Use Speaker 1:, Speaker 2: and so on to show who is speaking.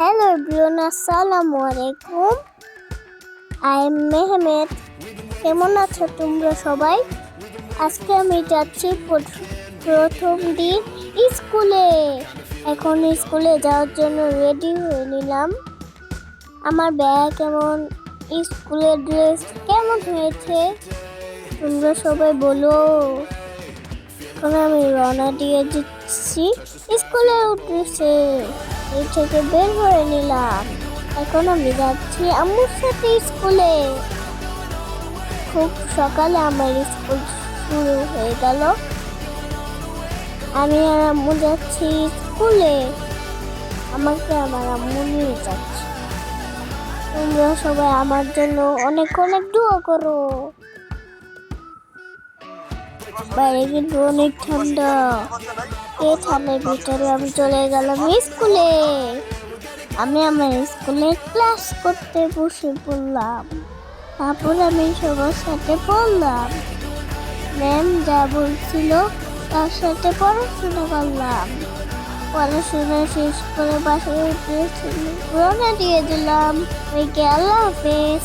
Speaker 1: Hello everyone, আসসালামু আলাইকুম। I am Mehmed. কেমন আছো তোমরা সবাই? আজকে আমি যাচ্ছি প্রথম দিন স্কুলে। এখন স্কুলে যাওয়ার জন্য রেডি হয়ে নিলাম। আমার ব্যাগ কেমন, স্কুলের ড্রেস কেমন হয়েছে তোমরা সবাই বলো। এখন আমি রওনা দিয়ে দিচ্ছি স্কুলের উদ্দেশ্যে। এই থেকে বের হয়ে নিলাম। এখন আমি যাচ্ছি আম্মুর সাথে স্কুলে। খুব সকালে আমার স্কুল শুরু হয়ে গেল। আমি আর আম্মু যাচ্ছি স্কুলে। আমাকে আমার আম্মু নিয়ে যাচ্ছে। তোমরা সবাই আমার জন্য অনেক অনেক দোয়া করো। বাইরে কিন্তু অনেক ঠান্ডা। এই ঠান্ডার ভিতরে আমি চলে গেলাম স্কুলে। আমি আমার স্কুলে ক্লাস করতে বসে পড়লাম। তারপর আমি সবার সাথে পড়লাম। ম্যাম যা বলছিল তার সাথে পড়াশোনা করলাম। পড়াশোনা শেষ করে বাসায় রওনা দিয়ে দিলাম। আল্লাহ হাফেজ।